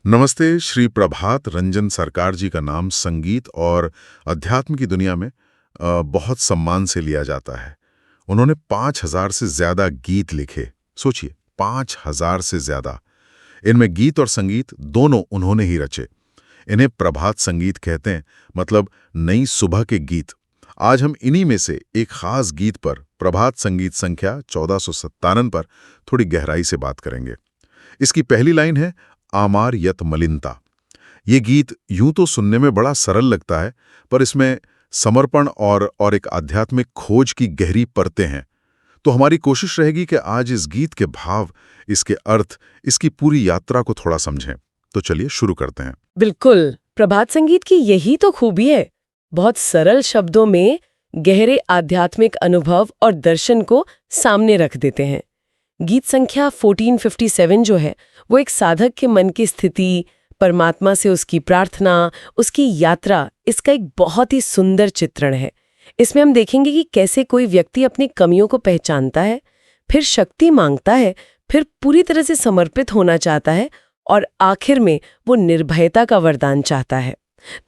नमस्ते। श्री प्रभात रंजन सरकार जी का नाम संगीत और अध्यात्म की दुनिया में बहुत सम्मान से लिया जाता है। उन्होंने 5,000 से ज्यादा गीत लिखे। सोचिए, 5,000 से ज्यादा। इनमें गीत और संगीत दोनों उन्होंने ही रचे। इन्हें प्रभात संगीत कहते हैं, मतलब नई सुबह के गीत। आज हम इन्हीं में से एक खास गीत पर, प्रभात संगीत संख्या 1457 पर थोड़ी गहराई से बात करेंगे। इसकी पहली लाइन है, आमार यत मलिनता। ये गीत यूं तो सुनने में बड़ा सरल लगता है, पर इसमें समर्पण और एक आध्यात्मिक खोज की गहरी परतें हैं। तो हमारी कोशिश रहेगी कि आज इस गीत के भाव, इसके अर्थ, इसकी पूरी यात्रा को थोड़ा समझें। तो चलिए शुरू करते हैं। बिल्कुल, प्रभात संगीत की यही तो खूबी है। बहुत सरल शब्दों में गहरे आध्यात्मिक अनुभव और दर्शन को सामने रख देते हैं। गीत संख्या 1457 जो है, वो एक साधक के मन की स्थिति, परमात्मा से उसकी प्रार्थना, उसकी यात्रा, इसका एक बहुत ही सुंदर चित्रण है। इसमें हम देखेंगे कि कैसे कोई व्यक्ति अपनी कमियों को पहचानता है, फिर शक्ति मांगता है, फिर पूरी तरह से समर्पित होना चाहता है और आखिर में वो निर्भयता का वरदान चाहता है।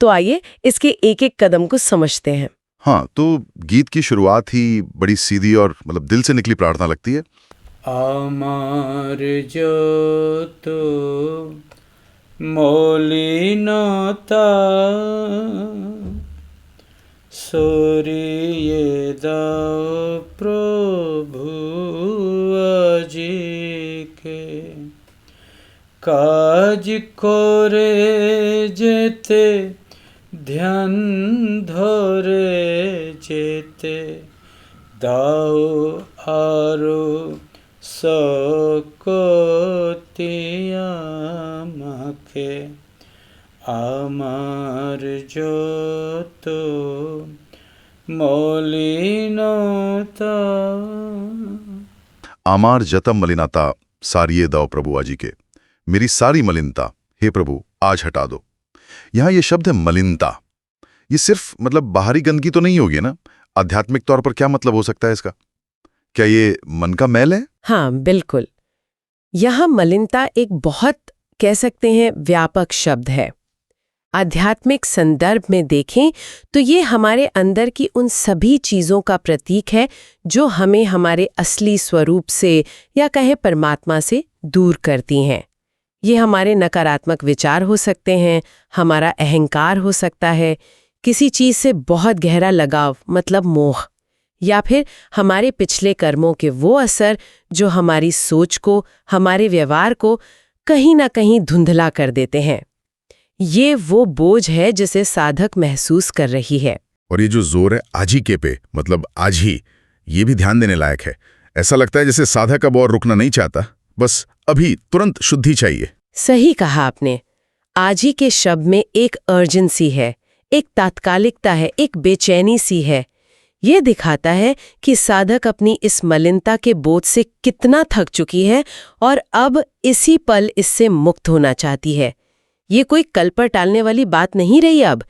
तो आइए इसके एक एक कदम को समझते हैं। हाँ, तो गीत की शुरुआत ही बड़ी सीधी और मतलब दिल से निकली प्रार्थना लगती है। আমার যত মলিনতা সরিয়ে দাও প্রভু আজিকে, কাজ করে যেতে ধ্যান ধরে যেতে দাও আরো শক্তি আমাকে, আমার যত মলিনতা। आमार जतम मलिनता सारिये दाओ प्रभु आजी के। मेरी सारी मलिनता हे प्रभु आज हटा दो। यहाँ ये शब्द है मलिनता। ये सिर्फ मतलब बाहरी गंदगी तो नहीं होगी ना? आध्यात्मिक तौर पर क्या मतलब हो सकता है इसका? क्या ये मन का मैल है? हाँ, बिल्कुल। यहाँ मलिनता एक बहुत कह सकते हैं व्यापक शब्द है। आध्यात्मिक संदर्भ में देखें तो ये हमारे अंदर की उन सभी चीज़ों का प्रतीक है जो हमें हमारे असली स्वरूप से या कहे परमात्मा से दूर करती हैं। ये हमारे नकारात्मक विचार हो सकते हैं, हमारा अहंकार हो सकता है, किसी चीज़ से बहुत गहरा लगाव मतलब मोह, या फिर हमारे पिछले कर्मों के वो असर जो हमारी सोच को, हमारे व्यवहार को कहीं ना कहीं धुंधला कर देते हैं। ये वो बोझ है जिसे साधक महसूस कर रही है। और ये जो जोर है आज ही के पे, मतलब आज ही, ये भी ध्यान देने लायक है। ऐसा लगता है जैसे साधक अब और रुकना नहीं चाहता, बस अभी तुरंत शुद्धि चाहिए। सही कहा आपने। आज ही के शब्द में एक अर्जेंसी है, एक तात्कालिकता है, एक बेचैनी सी है। ये दिखाता है कि साधक अपनी इस मलिनता के बोझ से कितना थक चुकी है और अब इसी पल इससे मुक्त होना चाहती है। ये कोई कल पर टालने वाली बात नहीं रही। अब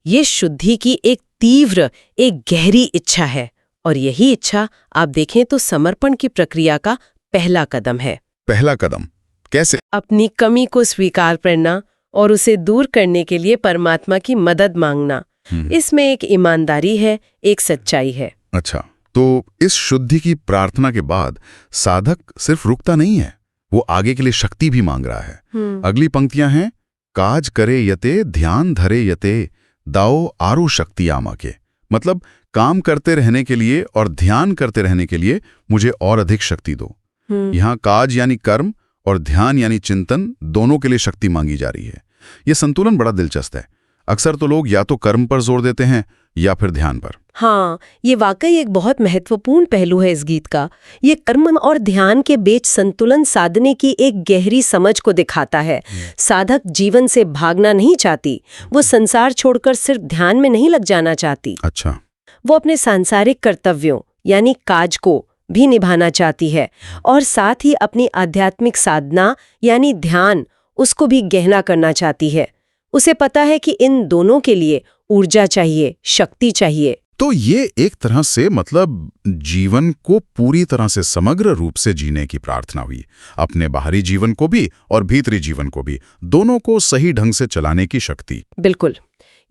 ये शुद्धि की एक तीव्र, एक गहरी इच्छा है, और यही इच्छा आप देखें तो समर्पण की प्रक्रिया का पहला कदम है। पहला कदम कैसे? अपनी कमी को स्वीकार करना और उसे दूर करने के लिए परमात्मा की मदद मांगना। इसमें एक ईमानदारी है, एक सच्चाई है। अच्छा, तो इस शुद्धि की प्रार्थना के बाद साधक सिर्फ रुकता नहीं है, वो आगे के लिए शक्ति भी मांग रहा है। अगली पंक्तियां हैं, काज करे यते ध्यान धरे यते दाओ आरु शक्ति आमा के। मतलब काम करते रहने के लिए और ध्यान करते रहने के लिए मुझे और अधिक शक्ति दो। यहाँ काज यानी कर्म और ध्यान यानी चिंतन, दोनों के लिए शक्ति मांगी जा रही है। ये संतुलन बड़ा दिलचस्प है। अक्सर तो लोग या तो कर्म पर जोर देते हैं या फिर ध्यान पर। हाँ, ये वाकई एक बहुत महत्वपूर्ण पहलू है इस गीत का। ये कर्म और ध्यान के बीच संतुलन साधने की एक गहरी समझ को दिखाता है। साधक जीवन से भागना नहीं चाहती, वो संसार छोड़कर सिर्फ ध्यान में नहीं लग जाना चाहती। अच्छा, वो अपने सांसारिक कर्तव्यों यानी काज को भी निभाना चाहती है, और साथ ही अपनी आध्यात्मिक साधना यानी ध्यान, उसको भी गहना करना चाहती है। उसे पता है कि इन दोनों के लिए ऊर्जा चाहिए, शक्ति चाहिए। तो ये एक तरह से मतलब जीवन को पूरी तरह से समग्र रूप से जीने की प्रार्थना हुई, अपने बाहरी जीवन को भी और भीतरी जीवन को भी, दोनों को सही ढंग से चलाने की शक्ति। बिल्कुल,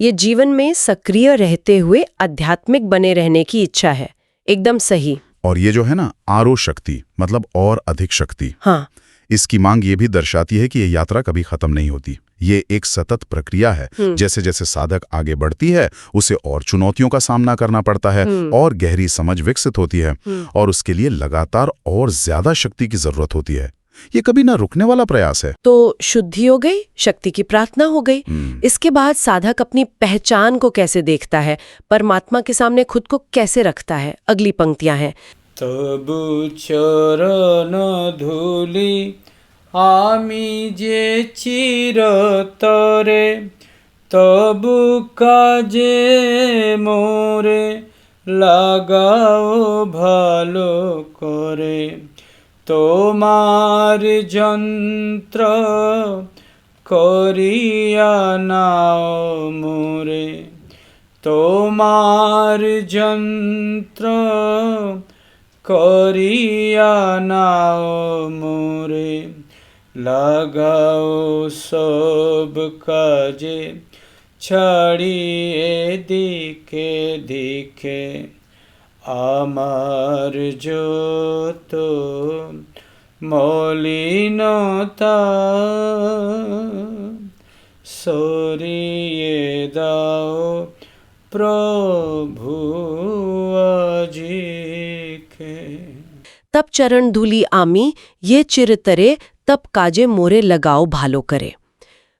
ये जीवन में सक्रिय रहते हुए आध्यात्मिक बने रहने की इच्छा है। एकदम सही। और ये जो है ना आरो शक्ति, मतलब और अधिक शक्ति, हाँ, इसकी मांग ये भी दर्शाती है कि ये यात्रा कभी खत्म नहीं होती। ये एक सतत प्रक्रिया है। जैसे जैसे साधक आगे बढ़ती है, उसे और चुनौतियों का सामना करना पड़ता है और गहरी समझ विकसित होती है और उसके लिए लगातार और ज्यादा शक्ति की जरूरत होती है। ये कभी ना रुकने वाला प्रयास है। तो शुद्धि हो गई, शक्ति की प्रार्थना हो गई। इसके बाद साधक अपनी पहचान को कैसे देखता है, परमात्मा के सामने खुद को कैसे रखता है? अगली पंक्तियां हैं। तबु चरण धूली आमी जे चिरतरे तबु काजे मोरे लागाओ भालो करे तोमार যন্ত্র করিয়া নাও মোরে তোমার যন্ত্র করিয়া নাও মোরে লাগাও সব কাজে ছাড়িয়ে দিকে দিকে আমার যত মলিনতা সরিয়ে দাও প্রভু আজিকে। तब चरण धूली आमी ये चिरतरे तब काजे मोरे लगाओ भालो करे।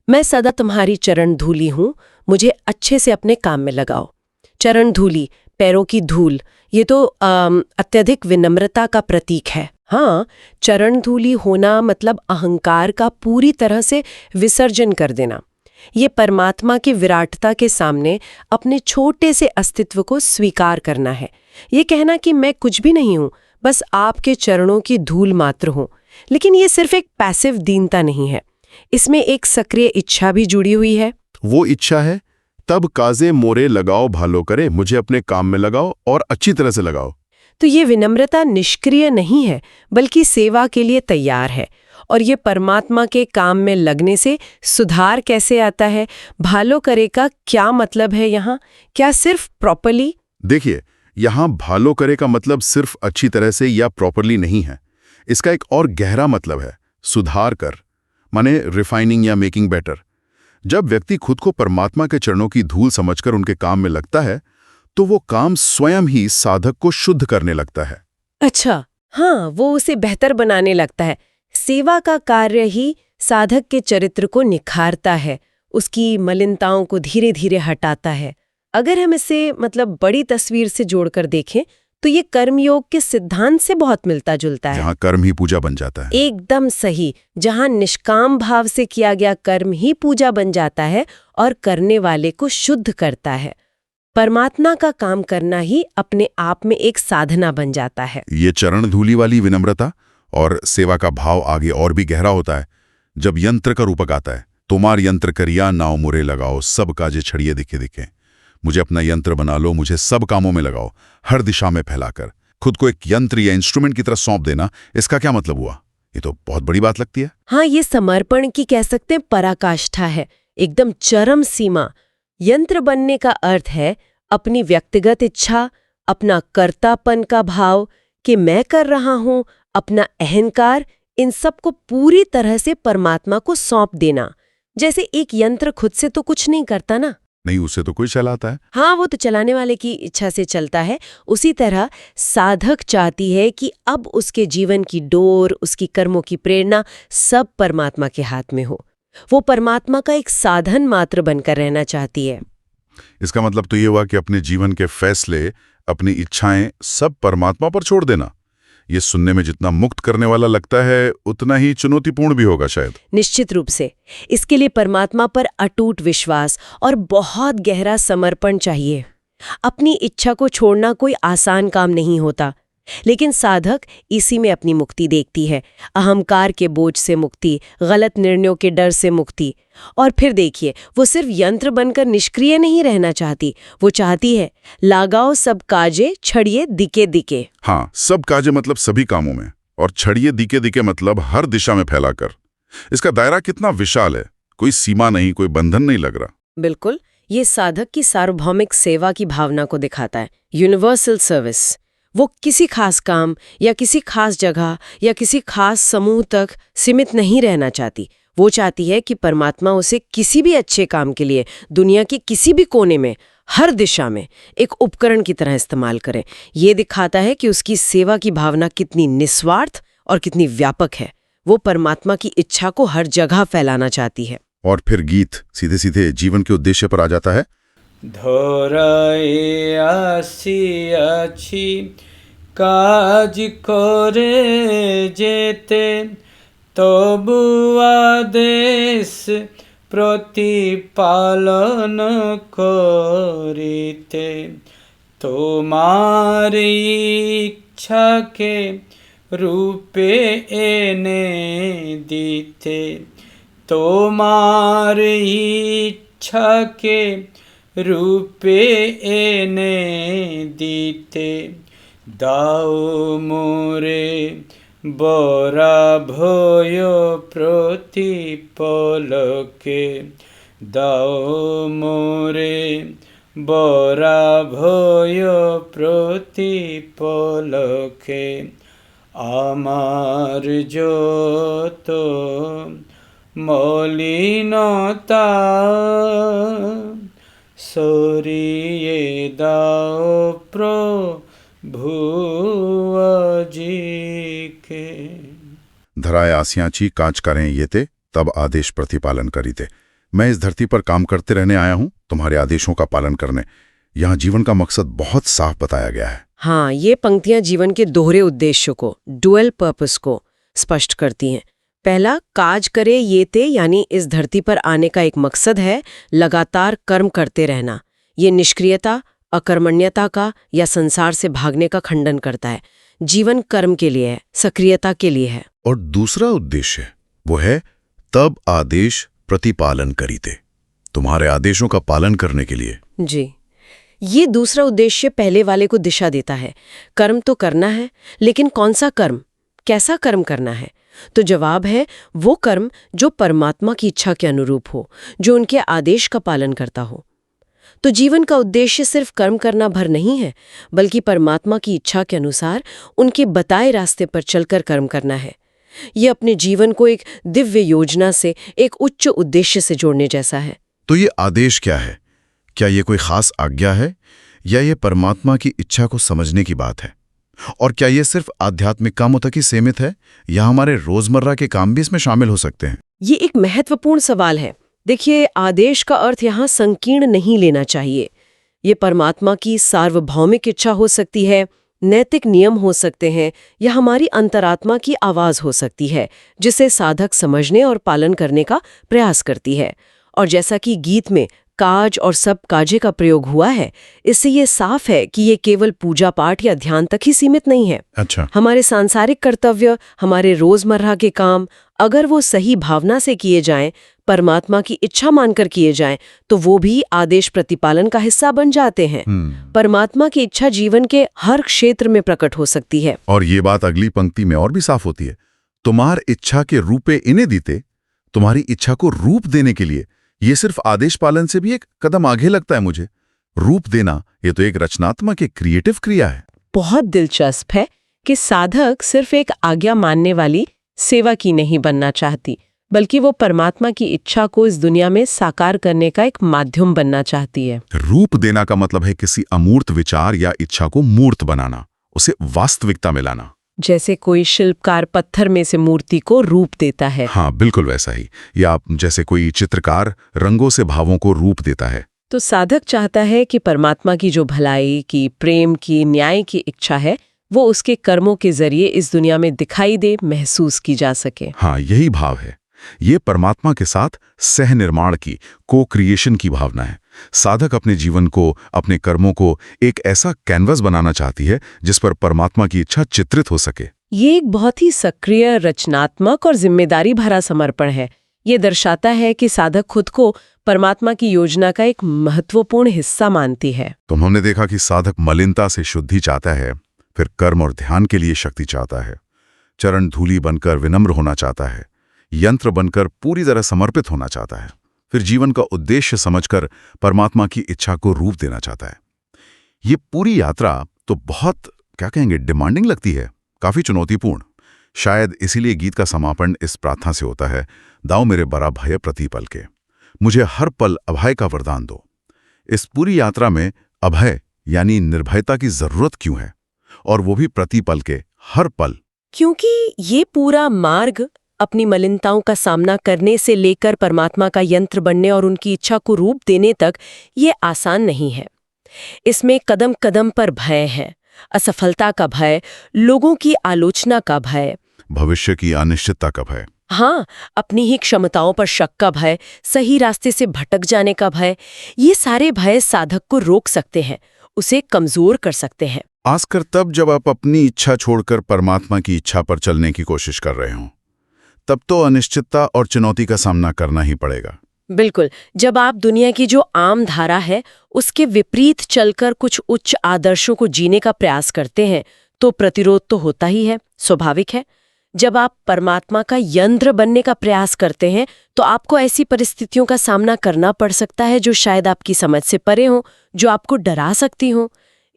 मैं सदा तुम्हारी चरण धूली हूँ, मुझे अच्छे से अपने काम में लगाओ। चरण धूली, पैरों की धूल, ये तो अत्यधिक विनम्रता का प्रतीक है। हाँ, चरण धूली होना मतलब अहंकार का पूरी तरह से विसर्जन कर देना। ये परमात्मा की विराटता के सामने अपने छोटे से अस्तित्व को स्वीकार करना है। ये कहना कि मैं कुछ भी नहीं हूँ, बस आपके चरणों की धूल मात्र हूँ। लेकिन ये सिर्फ एक पैसिव दीनता नहीं है, इसमें एक सक्रिय इच्छा भी जुड़ी हुई है। वो इच्छा है तब काजे मोरे लगाओ भालो करे, मुझे अपने काम में लगाओ और अच्छी तरह से लगाओ। तो ये विनम्रता निष्क्रिय नहीं है, बल्कि सेवा के लिए तैयार है। और ये परमात्मा के काम में लगने से सुधार कैसे आता है? भालो करे का क्या मतलब है यहाँ? क्या सिर्फ प्रॉपरली? देखिए, यहाँ भालो करे का मतलब सिर्फ अच्छी तरह से या प्रॉपरली नहीं है। इसका एक और गहरा मतलब है, सुधार कर, माने रिफाइनिंग या मेकिंग बेटर। जब व्यक्ति खुद को परमात्मा के चरणों की धूल समझकर उनके काम में लगता है, तो वो काम स्वयं ही साधक को शुद्ध करने लगता है। अच्छा, हाँ, वो उसे बेहतर बनाने लगता है। सेवा का कार्य ही साधक के चरित्र को निखारता है, उसकी मलिनताओं को धीरे धीरे हटाता है। अगर हम इसे मतलब बड़ी तस्वीर से जोड़कर देखें तो ये कर्मयोग के सिद्धांत से बहुत मिलता जुलता है। जहाँ कर्म ही पूजा बन जाता है। एकदम सही, जहाँ निष्काम भाव से किया गया कर्म ही पूजा बन जाता है और करने वाले को शुद्ध करता है। परमात्मा का काम करना ही अपने आप में एक साधना बन जाता है। ये चरण धूली वाली विनम्रता और सेवा का भाव आगे और भी गहरा होता है जब यंत्र का रूपक आता है। तुम्हार यंत्र करिया नाव मुरे लगाओ, सब काजे छड़िए दिखे दिखे। मुझे अपना यंत्र बना लो, मुझे सब कामों में लगाओ, हर दिशा में फैलाकर। खुद को एक यंत्र या इंस्ट्रूमेंट की तरह सौंप देना, इसका क्या मतलब हुआ? ये तो बहुत बड़ी बात लगती है। हाँ, ये समर्पण की कह सकते हैं पराकाष्ठा है, एकदम चरम सीमा। यंत्र बनने का अर्थ है अपनी व्यक्तिगत इच्छा, अपना कर्तापन का भाव कि मैं कर रहा हूँ, अपना अहंकार, इन सब को पूरी तरह से परमात्मा को सौंप देना। जैसे एक यंत्र खुद से तो कुछ नहीं करता ना। नहीं, उसे तो कोई चलाता है। हाँ, वो तो चलाने वाले की इच्छा से चलता है। उसी तरह साधक चाहती है कि अब उसके जीवन की डोर, उसकी कर्मों की प्रेरणा सब परमात्मा के हाथ में हो। वो परमात्मा का एक साधन मात्र बनकर रहना चाहती है। इसका मतलब तो ये हुआ कि अपने जीवन के फैसले, अपनी इच्छाएं सब परमात्मा पर छोड़ देना। ये सुनने में जितना मुक्त करने वाला लगता है, उतना ही चुनौतीपूर्ण भी होगा शायद। निश्चित रूप से। इसके लिए परमात्मा पर अटूट विश्वास और बहुत गहरा समर्पण चाहिए। अपनी इच्छा को छोड़ना कोई आसान काम नहीं होता। लेकिन साधक इसी में अपनी मुक्ति देखती है, अहंकार के बोझ से मुक्ति, गलत निर्णयों के डर से मुक्ति। और फिर देखिए, वो सिर्फ यंत्र बनकर निष्क्रिय नहीं रहना चाहती, वो चाहती है लगाओ सब काजे छड़िए दिके दिके। हाँ, सब काजे मतलब सभी कामों में, और छड़िए दिके दिके मतलब हर दिशा में फैलाकर। इसका दायरा कितना विशाल है, कोई सीमा नहीं, कोई बंधन नहीं लग रहा। बिल्कुल, ये साधक की सार्वभौमिक सेवा की भावना को दिखाता है, यूनिवर्सल सर्विस। वो किसी खास काम या किसी खास जगह या किसी खास समूह तक सीमित नहीं रहना चाहती। वो चाहती है कि परमात्मा उसे किसी भी अच्छे काम के लिए दुनिया के किसी भी कोने में, हर दिशा में एक उपकरण की तरह इस्तेमाल करे। ये दिखाता है कि उसकी सेवा की भावना कितनी निस्वार्थ और कितनी व्यापक है। वो परमात्मा की इच्छा को हर जगह फैलाना चाहती है। और फिर गीत सीधे सीधे जीवन के उद्देश्य पर आ जाता है। ধরায় আসিয়াছি কাজ করে যেতে, তবু আদেশ প্রতিপালন করিতে, তোমার ইচ্ছাকে রূপে এনে দিতে, তোমার ইচ্ছাকে রূপে এনে দিতে, দাও মোরে বরা ভয় প্রতিপলকে, দাও মোরে বরা ভয় প্রতিপলকে, আমার যত মলিনতা সরিয়ে দাও প্রভু আজিকে। धराए आसियाची काज करें ये ते, तब आदेश प्रतिपालन करीते। मैं इस धरती पर काम करते रहने आया हूँ, तुम्हारे आदेशों का पालन करने। यहाँ जीवन का मकसद बहुत साफ बताया गया है। हाँ, ये पंक्तियां जीवन के दोहरे उद्देश्य को, डुअल पर्पस को स्पष्ट करती हैं। पहला, काज करे ये ते, यानी इस धरती पर आने का एक मकसद है लगातार कर्म करते रहना। ये निष्क्रियता, अकर्मण्यता का या संसार से भागने का खंडन करता है। जीवन कर्म के लिए है, सक्रियता के लिए है। और दूसरा उद्देश्य वो है तब आदेश प्रतिपालन करीते, तुम्हारे आदेशों का पालन करने के लिए। जी, ये दूसरा उद्देश्य पहले वाले को दिशा देता है। कर्म तो करना है, लेकिन कौन सा कर्म, कैसा कर्म करना है? तो जवाब है वो कर्म जो परमात्मा की इच्छा के अनुरूप हो, जो उनके आदेश का पालन करता हो। तो जीवन का उद्देश्य सिर्फ कर्म करना भर नहीं है, बल्कि परमात्मा की इच्छा के अनुसार उनके बताए रास्ते पर चलकर कर्म करना है। ये अपने जीवन को एक दिव्य योजना से, एक उच्च उद्देश्य से जोड़ने जैसा है। तो ये आदेश क्या है? क्या ये कोई खास आज्ञा है, या ये परमात्मा की इच्छा को समझने की बात है? और क्या ये सिर्फ आध्यात्मिक कामों तक ही सीमित है, या हमारे रोजमर्रा के काम भी इसमें शामिल हो सकते हैं? ये एक महत्वपूर्ण सवाल है। देखिए, आदेश का अर्थ यहाँ संकीर्ण नहीं लेना चाहिए। ये परमात्मा की सार्वभौमिक इच्छा हो सकती है, नैतिक नियम हो सकते हैं, या हमारी अंतरात्मा की आवाज हो सकती है, जिसे साधक समझने और पालन करने का प्रयास करती है। और जैसा कि गीत में काज और सब काजे का प्रयोग हुआ है, इससे ये साफ है कि ये केवल पूजा पाठ या ध्यान तक ही सीमित नहीं है। अच्छा। हमारे सांसारिक कर्तव्य, हमारे रोजमर्रा के काम, अगर वो सही भावना से किए जाएं, परमात्मा की इच्छा मानकर किए जाएं, तो वो भी आदेश प्रतिपालन का हिस्सा बन जाते हैं। परमात्मा की इच्छा जीवन के हर क्षेत्र में प्रकट हो सकती है। और ये बात अगली पंक्ति में और भी साफ होती है। तुम्हार इच्छा के रूपे इन्हें दीते, तुम्हारी इच्छा को रूप देने के लिए। ये सिर्फ आदेश पालन से भी एक कदम आगे लगता है मुझे। रूप देना, ये तो एक रचनात्मक, एक क्रिएटिव क्रिया है। बहुत दिलचस्प है कि साधक सिर्फ एक आज्ञा मानने वाली सेवा की नहीं बनना चाहती, बल्कि वो परमात्मा की इच्छा को इस दुनिया में साकार करने का एक माध्यम बनना चाहती है। रूप देना का मतलब है किसी अमूर्त विचार या इच्छा को मूर्त बनाना, उसे वास्तविकता में लाना। जैसे कोई शिल्पकार पत्थर में से मूर्ति को रूप देता है। हाँ, बिल्कुल वैसा ही। या जैसे कोई चित्रकार रंगों से भावों को रूप देता है। तो साधक चाहता है कि परमात्मा की जो भलाई की, प्रेम की, न्याय की इच्छा है, वो उसके कर्मों के जरिए इस दुनिया में दिखाई दे, महसूस की जा सके। हाँ, यही भाव है। ये परमात्मा के साथ सह निर्माण की, को क्रिएशन की भावना है। साधक अपने जीवन को, अपने कर्मों को एक ऐसा कैनवस बनाना चाहती है जिस पर परमात्मा की इच्छा चित्रित हो सके। ये एक बहुत ही सक्रिय, रचनात्मक और जिम्मेदारी भरा समर्पण है। ये दर्शाता है कि साधक खुद को परमात्मा की योजना का एक महत्वपूर्ण हिस्सा मानती है। तो उन्होंने देखा कि साधक मलिनता से शुद्धि चाहता है, फिर कर्म और ध्यान के लिए शक्ति चाहता है, चरण धूलि बनकर विनम्र होना चाहता है, यंत्र बनकर पूरी तरह समर्पित होना चाहता है, फिर जीवन का उद्देश्य समझकर परमात्मा की इच्छा को रूप देना चाहता है। ये पूरी यात्रा तो बहुत, क्या कहेंगे, डिमांडिंग लगती है, काफी चुनौतीपूर्ण। शायद इसीलिए गीत का समापन इस प्रार्थना से होता है, दाओ मेरे बड़ा भय प्रतिपल के, मुझे हर पल अभय का वरदान दो। इस पूरी यात्रा में अभय यानी निर्भयता की जरूरत क्यों है, और वो भी प्रतिपल के, हर पल? क्योंकि ये पूरा मार्ग अपनी मलिनताओं का सामना करने से लेकर परमात्मा का यंत्र बनने और उनकी इच्छा को रूप देने तक ये आसान नहीं है। इसमें कदम कदम पर भय है, असफलता का भय, लोगों की आलोचना का भय, भविष्य की अनिश्चितता का भय, हाँ, अपनी ही क्षमताओं पर शक का भय, सही रास्ते से भटक जाने का भय। ये सारे भय साधक को रोक सकते हैं, उसे कमजोर कर सकते हैं। खासकर तब जब आप अपनी इच्छा छोड़कर परमात्मा की इच्छा पर चलने की कोशिश कर रहे हों, तब तो अनिश्चितता और चुनौती का सामना करना ही पड़ेगा। बिल्कुल, जब आप दुनिया की जो आम धारा है उसके विपरीत चलकर कुछ उच्च आदर्शों को जीने का प्रयास करते हैं, तो प्रतिरोध तो होता ही है, स्वाभाविक है। जब आप परमात्मा का यंत्र बनने का प्रयास करते हैं तो आपको ऐसी परिस्थितियों का सामना करना पड़ सकता है जो शायद आपकी समझ से परे हों, जो आपको डरा सकती हों।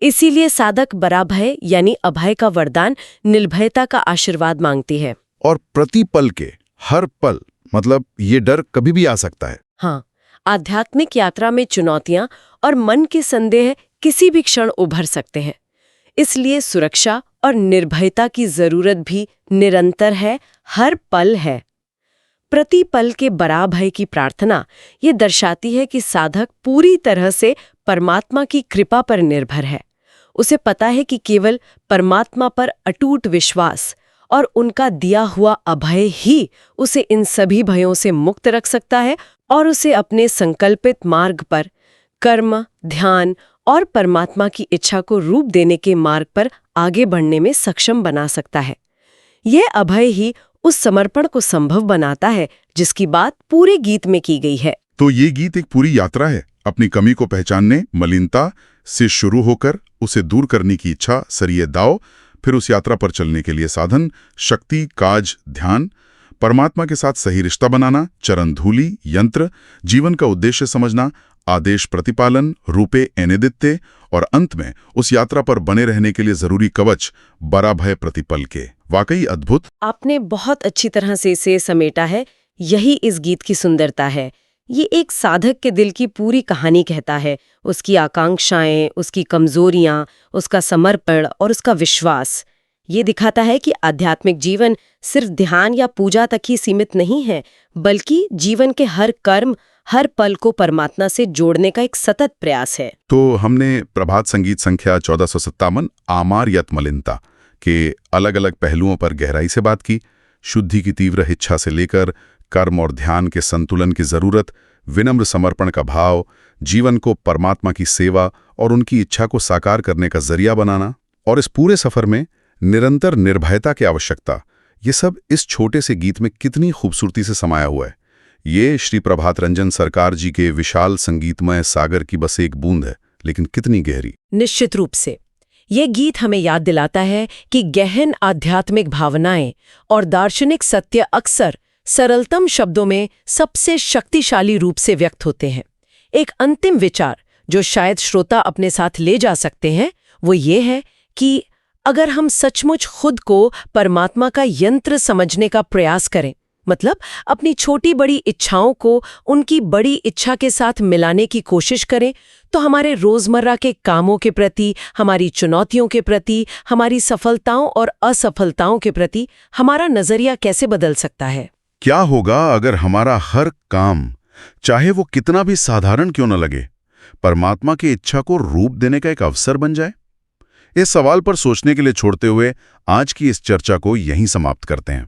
इसीलिए साधक बड़ा भय यानी अभय का वरदान, निर्भयता का आशीर्वाद मांगती है। और प्रतिपल के, हर पल, मतलब ये डर कभी भी आ सकता है। हाँ, आध्यात्मिक यात्रा में चुनौतियां और मन के संदेह किसी भी क्षण उभर सकते हैं। इसलिए सुरक्षा और निर्भयता की जरूरत भी निरंतर है, हर पल है। प्रतिपल के बड़ा भय की प्रार्थना ये दर्शाती है कि साधक पूरी तरह से परमात्मा की कृपा पर निर्भर है। उसे पता है कि केवल परमात्मा पर अटूट विश्वास और उनका दिया हुआ अभय ही उसे इन सभी भयों से मुक्त रख सकता है और उसे अपने संकल्पित मार्ग पर, कर्म, ध्यान और परमात्मा की इच्छा को रूप देने के मार्ग पर आगे बढ़ने में सक्षम बना सकता है। यह अभय ही उस समर्पण को संभव बनाता है जिसकी बात पूरे गीत में की गई है। तो ये गीत एक पूरी यात्रा है, अपनी कमी को पहचानने, मलिनता से शुरू होकर उसे दूर करने की इच्छा, सरिये दाव, फिर उस यात्रा पर चलने के लिए साधन, शक्ति, काज, ध्यान, परमात्मा के साथ सही रिश्ता बनाना, चरण धूलि, यंत्र, जीवन का उद्देश्य समझना, आदेश प्रतिपालन, रूपे एनेदित्य, और अंत में उस यात्रा पर बने रहने के लिए जरूरी कवच, बड़ा भय प्रतिपल के। वाकई अद्भुत। आपने बहुत अच्छी तरह से इसे समेटा है। यही इस गीत की सुंदरता है। ये एक साधक के दिल की पूरी कहानी कहता है, उसकी आकांक्षाएं, उसकी कमजोरियां, उसका समर्पण और उसका विश्वास। ये दिखाता है कि आध्यात्मिक जीवन सिर्फ ध्यान या पूजा तक ही सीमित नहीं है, बल्कि जीवन के हर कर्म, हर पल को परमात्मा से जोड़ने का एक सतत प्रयास है। तो हमने प्रभात संगीत संख्या 1457 आमार यत मलिनता के अलग अलग पहलुओं पर गहराई से बात की। शुद्धि की तीव्र इच्छा से लेकर कर्म और ध्यान के संतुलन की जरूरत, विनम्र समर्पण का भाव, जीवन को परमात्मा की सेवा और उनकी इच्छा को साकार करने का जरिया बनाना, और इस पूरे सफर में निरंतर निर्भयता की आवश्यकता, ये सब इस छोटे से गीत में कितनी खूबसूरती से समाया हुआ है। ये श्री प्रभात रंजन सरकार जी के विशाल संगीतमय सागर की बस एक बूंद है, लेकिन कितनी गहरी। निश्चित रूप से ये गीत हमें याद दिलाता है कि गहन आध्यात्मिक भावनाएं और दार्शनिक सत्य अक्सर सरलतम शब्दों में सबसे शक्तिशाली रूप से व्यक्त होते हैं। एक अंतिम विचार जो शायद श्रोता अपने साथ ले जा सकते हैं वो ये है कि अगर हम सचमुच खुद को परमात्मा का यंत्र समझने का प्रयास करें, मतलब अपनी छोटी बड़ी इच्छाओं को उनकी बड़ी इच्छा के साथ मिलाने की कोशिश करें, तो हमारे रोजमर्रा के कामों के प्रति, हमारी चुनौतियों के प्रति, हमारी सफलताओं और असफलताओं के प्रति हमारा नजरिया कैसे बदल सकता है। क्या होगा अगर हमारा हर काम, चाहे वो कितना भी साधारण क्यों न लगे, परमात्मा की इच्छा को रूप देने का एक अवसर बन जाए? इस सवाल पर सोचने के लिए छोड़ते हुए आज की इस चर्चा को यहीं समाप्त करते हैं।